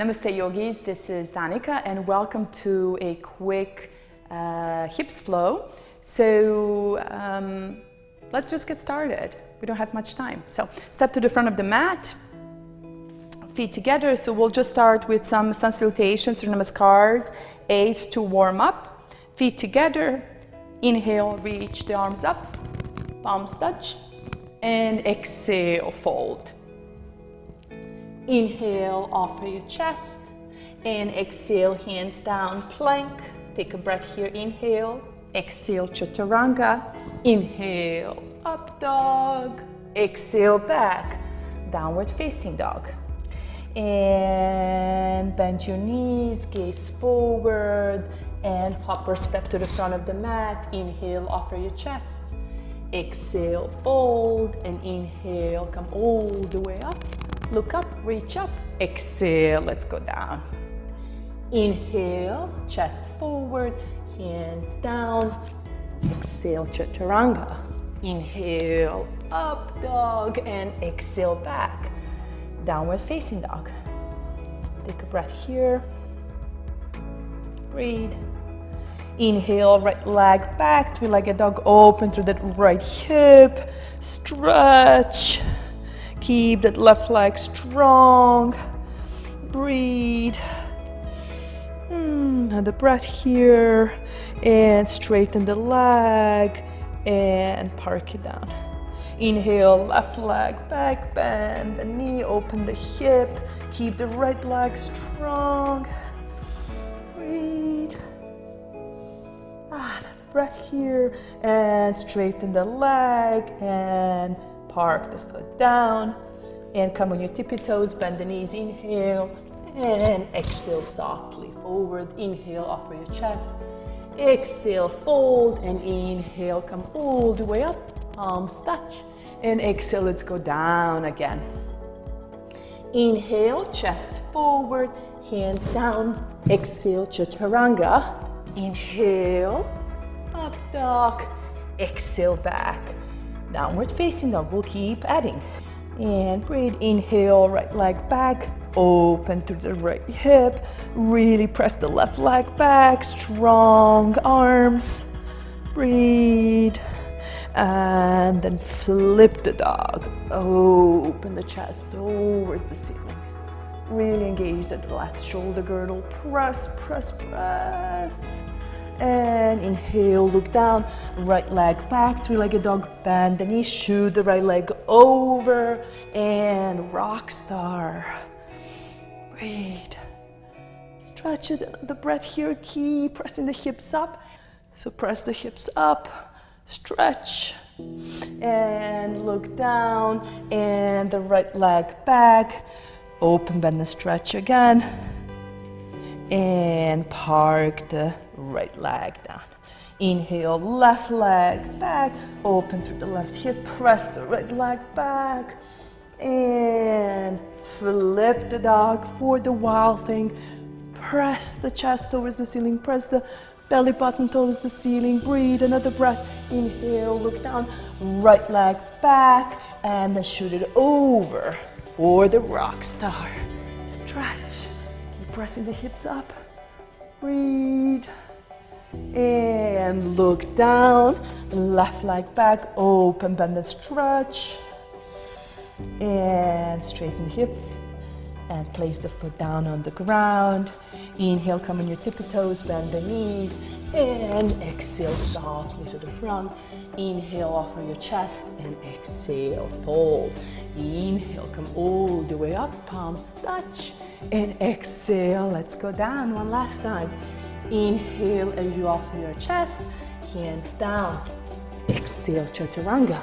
Namaste yogis, this is Danica and welcome to a quick hips flow. So let's just get started. We don't have much time. So step to the front of the mat, feet together. So we'll just start with some sun salutations or namaskars, 8 to warm up. Feet together, inhale, reach the arms up, palms touch, and exhale, fold. Inhale, offer your chest, and exhale, hands down, plank. Take a breath here, inhale, exhale, chaturanga, inhale, up dog, exhale, back, downward facing dog. And bend your knees, gaze forward, and hop or step to the front of the mat. Inhale, offer your chest, exhale, fold, and inhale, come all the way up. Look up, reach up, exhale, let's go down. Inhale, chest forward, hands down, exhale, chaturanga. Inhale, up dog, and exhale, back, downward facing dog. Take a breath here, breathe. Inhale, right leg back, three-legged dog, open through that right hip, stretch. Keep that left leg strong. Breathe. Another breath here. And straighten the leg and park it down. Inhale, left leg back, bend the knee, open the hip. Keep the right leg strong. Breathe. Another breath here. And straighten the leg and park the foot down and come on your tippy toes, bend the knees, inhale and exhale softly forward. Inhale, offer your chest, exhale, fold, and inhale, come all the way up, palms touch, and exhale, let's go down again. Inhale, chest forward, hands down, exhale, chaturanga. Inhale, up dog, exhale, back, downward facing dog. We'll keep adding. And breathe. Inhale, right leg back, open through the right hip. Really press the left leg back, strong arms. Breathe. And then flip the dog. Open the chest towards the ceiling. Really engage that left shoulder girdle. Press, press, press. And inhale, look down, right leg back, three-legged dog, bend the knees, shoot the right leg over, and rock star. Breathe. Stretch it, the breath here, keep pressing the hips up. So press the hips up, stretch, and look down, and the right leg back, open, bend and stretch again, and park the right leg down. Inhale, left leg back, open through the left hip, press the right leg back, and flip the dog for the wild thing. Press the chest towards the ceiling, press the belly button towards the ceiling. Breathe, another breath. Inhale, look down, right leg back, and then shoot it over for the rock star. Stretch, keep pressing the hips up. Breathe. And look down, left leg back, open, bend and stretch. And straighten the hips and place the foot down on the ground. Inhale, come on your tippy toes, bend the knees, and exhale softly to the front. Inhale, offer your chest, and exhale, fold. Inhale, come all the way up, palms touch, and exhale, let's go down one last time. Inhale as you offer your chest, hands down. Exhale, chaturanga.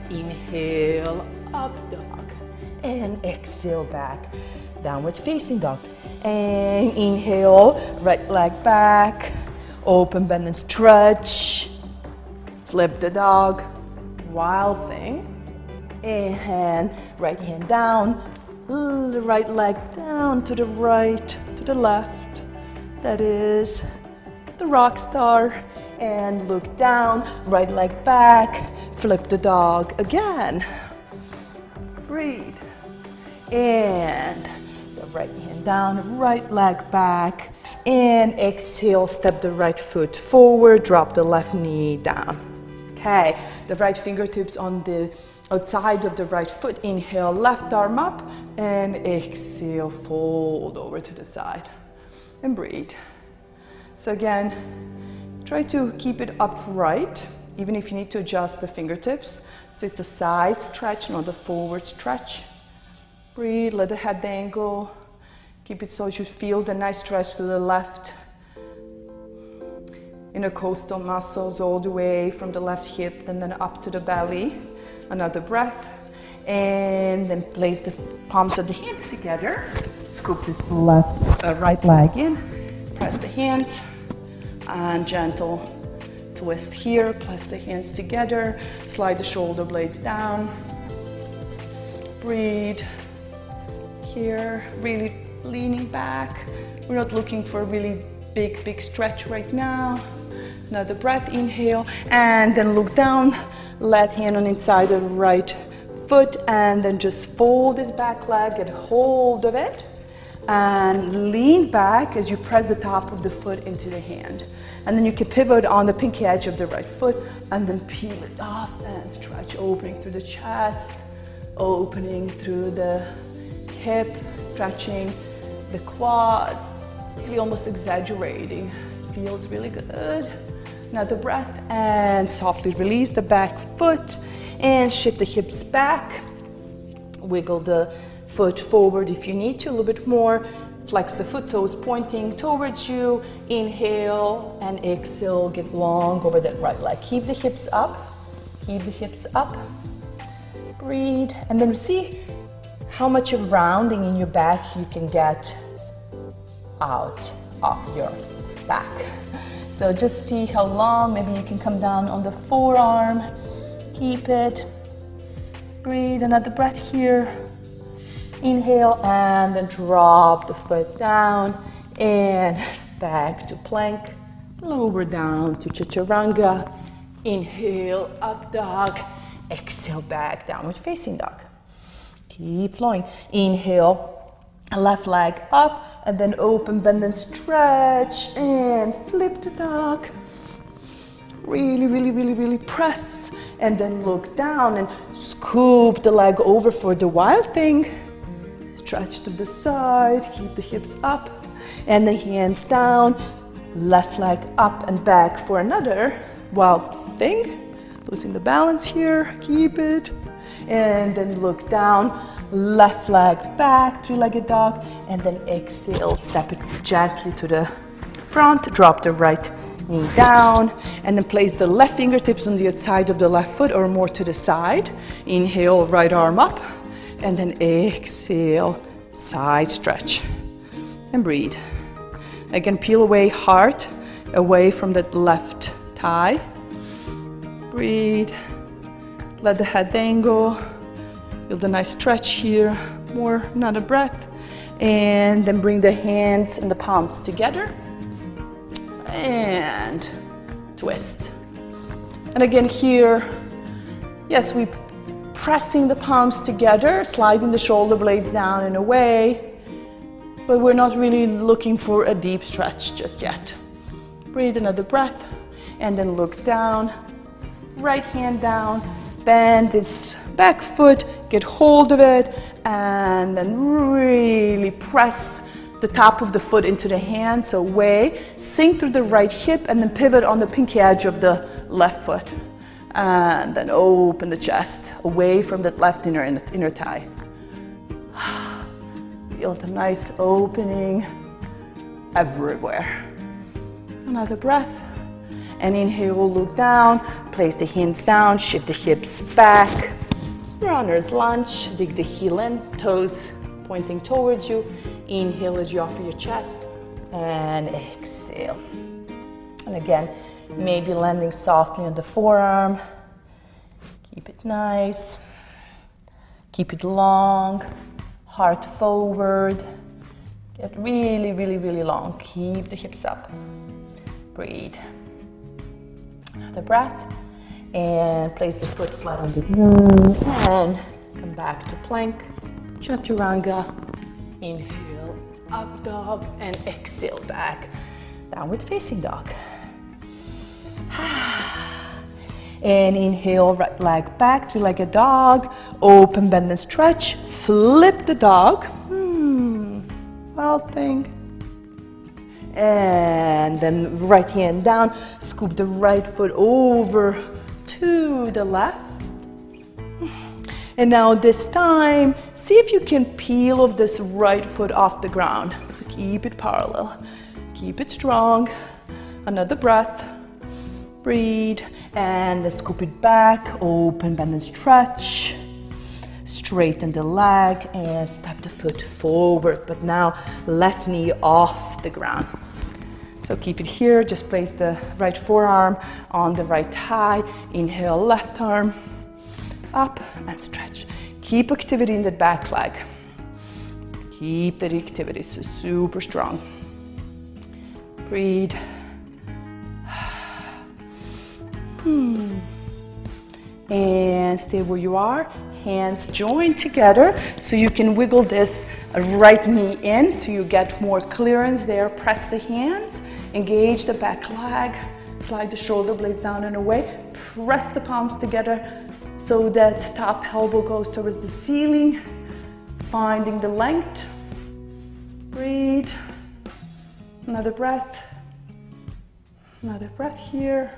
Inhale, up dog. And exhale, back, downward facing dog. And inhale, right leg back, open, bend and stretch. Flip the dog, wild thing. And right hand down, right leg down to the right, to the left. That is the rock star. And look down, right leg back, flip the dog again. Breathe. And the right hand down, right leg back, and exhale, step the right foot forward, drop the left knee down. Okay, the right fingertips on the outside of the right foot. Inhale, left arm up, and exhale, fold over to the side, and breathe. So again, try to keep it upright, even if you need to adjust the fingertips. So it's a side stretch, not a forward stretch. Breathe, let the head dangle. Keep it so you feel the nice stretch to the left. Intercostal muscles all the way from the left hip and then up to the belly. Another breath. And then place the palms of the hands together. Scoop this right leg in. Press the hands. And gentle twist here. Press the hands together. Slide the shoulder blades down. Breathe. Here, really leaning back. We're not looking for a really big stretch right now. Another breath, inhale, and then look down. Left hand on inside of the right foot, and then just fold this back leg, get hold of it, and lean back as you press the top of the foot into the hand. And then you can pivot on the pinky edge of the right foot, and then peel it off and stretch, opening through the chest, opening through the hip, stretching the quads, really almost exaggerating. Feels really good. Another breath, and softly release the back foot and shift the hips back. Wiggle the foot forward if you need to, a little bit more. Flex the foot toes pointing towards you. Inhale and exhale, get long over that right leg. Keep the hips up, keep the hips up. Breathe, and then see how much of rounding in your back you can get out of your back. So just see how long, maybe you can come down on the forearm, keep it, breathe, another breath here, inhale, and then drop the foot down, and back to plank, lower down to chaturanga, inhale, up dog, exhale, back, downward facing dog. Keep flowing. Inhale, left leg up, and then open, bend and stretch, and flip the dog. Really press, and then look down and scoop the leg over for the wild thing. Stretch to the side, keep the hips up, and the hands down, left leg up and back for another wild thing. Losing the balance here, keep it. And then look down, left leg back, three-legged dog, and then exhale, step it gently to the front, drop the right knee down, and then place the left fingertips on the outside of the left foot or more to the side. Inhale, right arm up, and then exhale, side stretch, and breathe. Again, peel away heart, away from that left thigh. Breathe. Let the head dangle, build a nice stretch here, more, another breath, and then bring the hands and the palms together, and twist. And again here, yes, we pressing the palms together, sliding the shoulder blades down and away, but we're not really looking for a deep stretch just yet. Breathe, another breath, and then look down, right hand down, bend this back foot, get hold of it, and then really press the top of the foot into the hand, so away, sink through the right hip, and then pivot on the pinky edge of the left foot. And then open the chest, away from that left inner thigh. Feel the nice opening everywhere. Another breath. And inhale, look down, place the hands down, shift the hips back. Runner's lunge, dig the heel in, toes pointing towards you. Inhale as you offer your chest, and exhale. And again, maybe landing softly on the forearm. Keep it nice. Keep it long, heart forward. Get really long. Keep the hips up. Breathe. Another breath, and place the foot flat on the ground, and come back to plank, chaturanga. Inhale, up dog, and exhale back. Downward facing dog. And inhale, right leg back, three-legged dog. Open, bend, and stretch. Flip the dog. Wild thing. And then right hand down. Scoop the right foot over to the left. And now this time, see if you can peel off this right foot off the ground. So keep it parallel. Keep it strong. Another breath. Breathe. And then scoop it back. Open, bend, and stretch. Straighten the leg and step the foot forward. But now left knee off the ground. So keep it here. Just place the right forearm on the right thigh. Inhale, left arm. Up and stretch. Keep activity in the back leg. Keep the activity so super strong. Breathe. And stay where you are. Hands joined together so you can wiggle this right knee in so you get more clearance there. Press the hands, engage the back leg, slide the shoulder blades down and away. Press the palms together so that top elbow goes towards the ceiling, finding the length. Breathe. Another breath. Another breath here.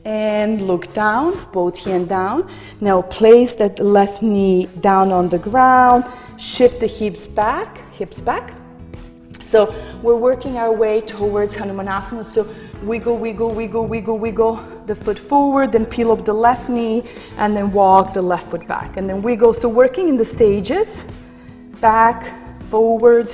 And look down, both hands down. Now place that left knee down on the ground. Shift the hips back. So we're working our way towards Hanumanasana. So wiggle, wiggle, wiggle, wiggle, wiggle the foot forward, then peel up the left knee, and then walk the left foot back. And then wiggle. So working in the stages. Back, forward,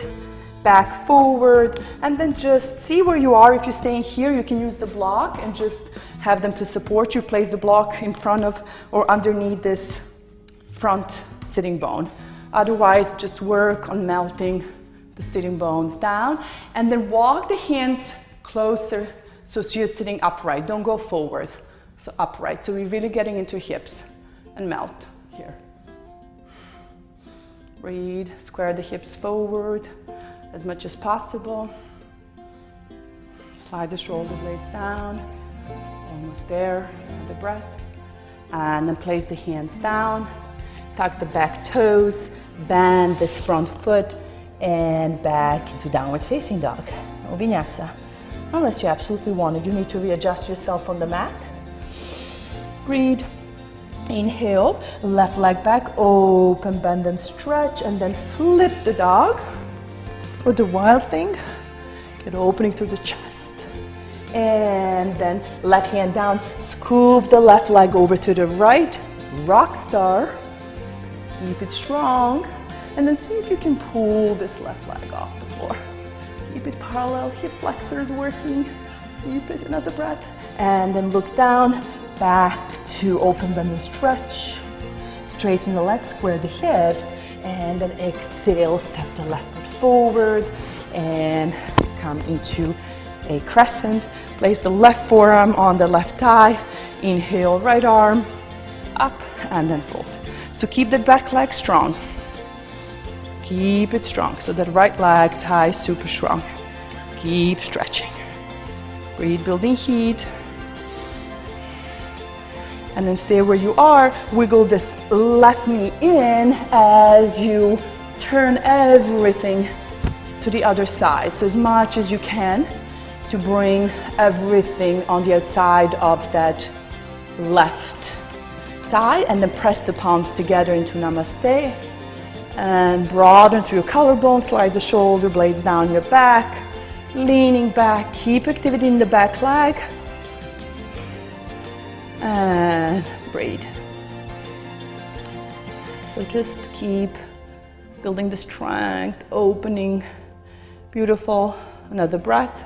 back, forward. And then just see where you are. If you're staying here, you can use the block and just have them to support you. Place the block in front of or underneath this front sitting bone. Otherwise, just work on melting the sitting bones down. And then walk the hands closer so you're sitting upright. Don't go forward. So upright. So we're really getting into hips and melt here. Breathe. Square the hips forward as much as possible. Slide the shoulder blades down. Almost there. Another breath. And then place the hands down. Tuck the back toes. Bend this front foot. And back into downward facing dog. No Vinyasa. Unless you absolutely want it. You need to readjust yourself on the mat. Breathe. Inhale. Left leg back. Open, bend, and stretch. And then flip the dog. Or the wild thing. Get opening through the chest. And then left hand down. Scoop the left leg over to the right. Rock star. Keep it strong. And then see if you can pull this left leg off the floor. Keep it parallel. Hip flexors working. Keep it. Another breath. And then look down. Back to open, bend, and stretch. Straighten the legs. Square the hips. And then exhale. Step the left foot forward. And come into a crescent. Place the left forearm on the left thigh. Inhale, right arm up and then fold. So keep the back leg strong. Keep it strong. So that right leg thigh super strong. Keep stretching. Breathe, building heat. And then stay where you are. Wiggle this left knee in as you turn everything to the other side. So as much as you can to bring everything on the outside of that left thigh, and then press the palms together into Namaste. And broaden through your collarbone, slide the shoulder blades down your back, leaning back, keep activity in the back leg. And breathe. So just keep building the strength, opening. Beautiful. Another breath.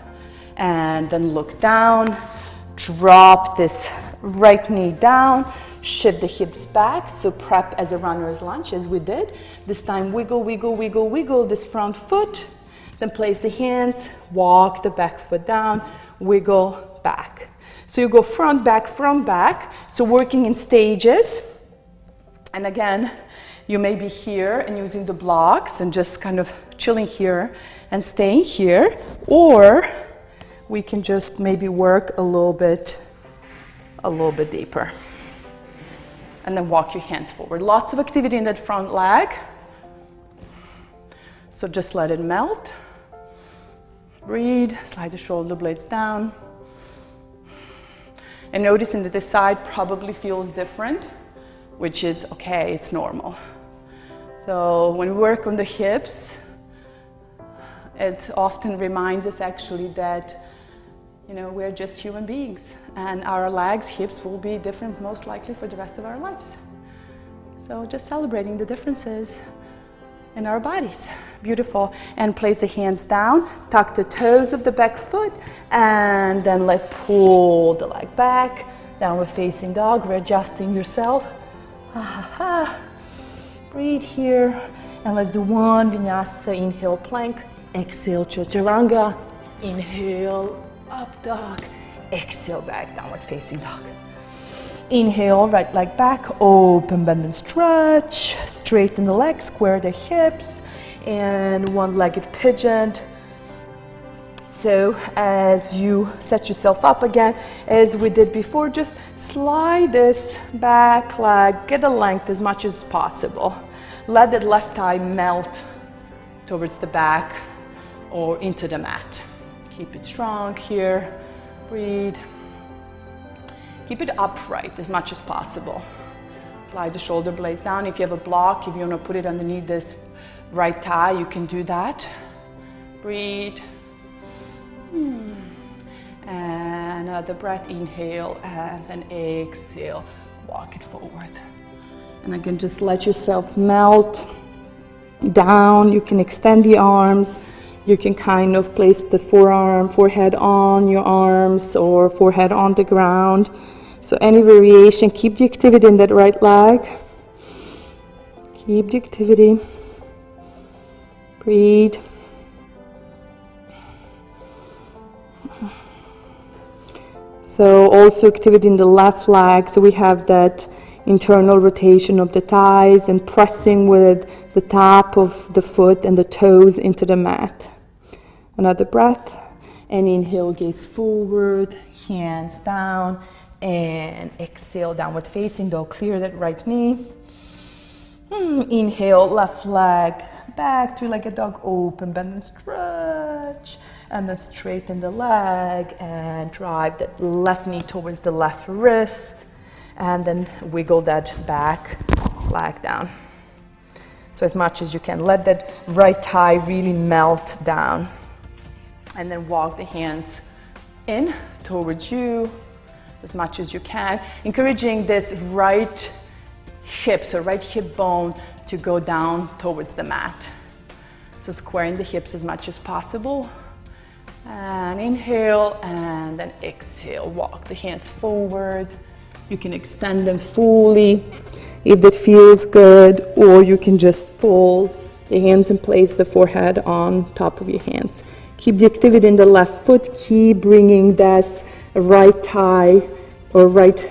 And then look down. Drop this right knee down. Shift the hips back. So prep as a runner's lunge as we did. This time wiggle, wiggle, wiggle, wiggle this front foot. Then place the hands. Walk the back foot down. Wiggle back. So you go front, back, front, back. So working in stages. And again, You may be here and using the blocks and just kind of chilling here and staying here, or we can just maybe work a little bit deeper. And then walk your hands forward. Lots of activity in that front leg. So just let it melt. Breathe, slide the shoulder blades down. And noticing that this side probably feels different, which is okay, it's normal. So when we work on the hips, it often reminds us actually that, you know, we're just human beings and our legs, hips will be different most likely for the rest of our lives. So just celebrating the differences in our bodies. Beautiful. And place the hands down, tuck the toes of the back foot, and then pull the leg back, downward facing dog, readjusting yourself. Breathe here, and let's do one Vinyasa. Inhale, plank, exhale, chaturanga, inhale, up dog, exhale, back, downward facing dog. Inhale, right leg back, open, bend and stretch, straighten the legs, square the hips, and one-legged pigeon. So as you set yourself up again, as we did before, just slide this back leg, get the length as much as possible. Let that left thigh melt towards the back or into the mat. Keep it strong here, breathe. Keep it upright as much as possible. Slide the shoulder blades down. If you have a block, if you want to put it underneath this right thigh, you can do that. Breathe. And another breath, inhale, and then exhale, walk it forward. And again, just let yourself melt down. You can extend the arms. You can kind of place the forehead on your arms or forehead on the ground. So any variation, keep the activity in that right leg. Keep the activity. Breathe. So also activity in the left leg. So we have that internal rotation of the thighs and pressing with the top of the foot and the toes into the mat. Another breath. And inhale, gaze forward, hands down. And exhale, downward facing dog. Clear that right knee. Inhale, left leg back, three-legged dog, open, bend and stretch. And then straighten the leg and drive that left knee towards the left wrist. And then wiggle that back leg down. So as much as you can, let that right thigh really melt down. And then walk the hands in towards you as much as you can, encouraging this right hip, so right hip bone to go down towards the mat. So squaring the hips as much as possible. And inhale, and then exhale. Walk the hands forward. You can extend them fully if that feels good, or you can just fold the hands and place the forehead on top of your hands. Keep the activity in the left foot. Keep bringing this right thigh or right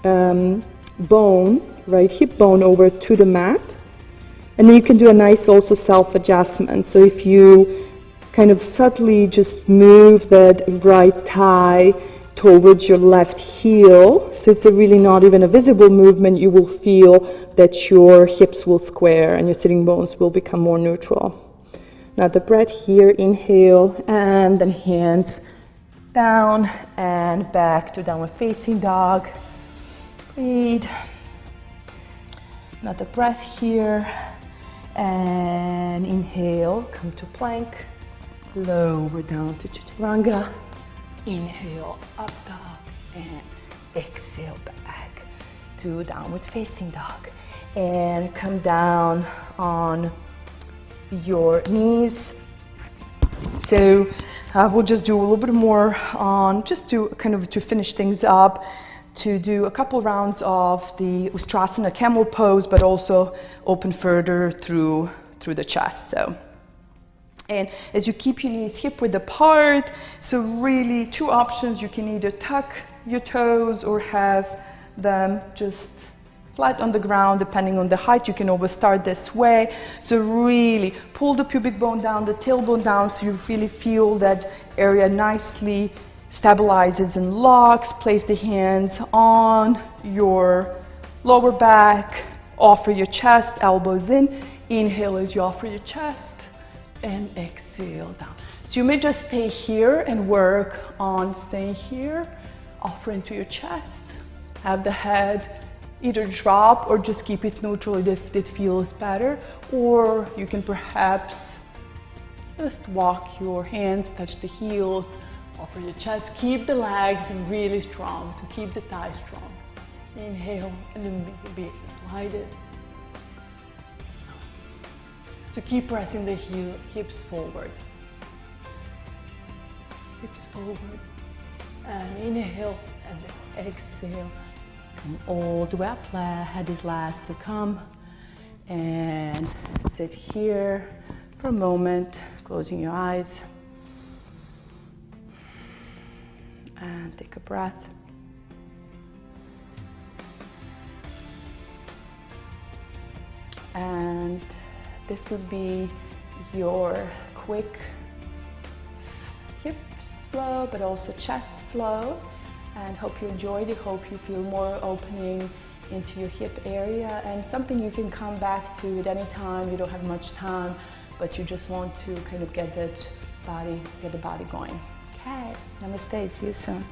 bone, right hip bone over to the mat. And then you can do a nice also self-adjustment. So if you kind of subtly just move that right thigh towards your left heel, so it's a really not even a visible movement, you will feel that your hips will square and your sitting bones will become more neutral. Now the breath here, inhale, and then hands down and back to downward facing dog. Breathe. Another breath here, and inhale, come to plank, lower down to chaturanga. Inhale, up dog, and exhale back to downward facing dog. And come down on your knees. So we'll just do a little bit more on, just to kind of to finish things up, to do a couple rounds of the Ustrasana camel pose, but also open further through the chest. So. And as you keep your knees hip width apart, so really two options, you can either tuck your toes or have them just flat on the ground, depending on the height. You can always start this way. So really pull the pubic bone down, the tailbone down, so you really feel that area nicely stabilizes and locks. Place the hands on your lower back, offer your chest, elbows in. Inhale as you offer your chest, and exhale down. So you may just stay here and work on staying here, offering to your chest. Have the head either drop or just keep it neutral if it feels better, or you can perhaps just walk your hands, touch the heels, offer your chest. Keep the legs really strong, so keep the thighs strong. Inhale, and then maybe slide it. So keep pressing the hips forward. Hips forward. And inhale, and then exhale. Come all the way up. Head is last to come. And sit here for a moment, closing your eyes. And take a breath. And this would be your quick hips flow, but also chest flow. And hope you enjoyed it. Hope you feel more opening into your hip area, and something you can come back to at any time. You don't have much time, but you just want to kind of get the body going. Okay, namaste. See you soon.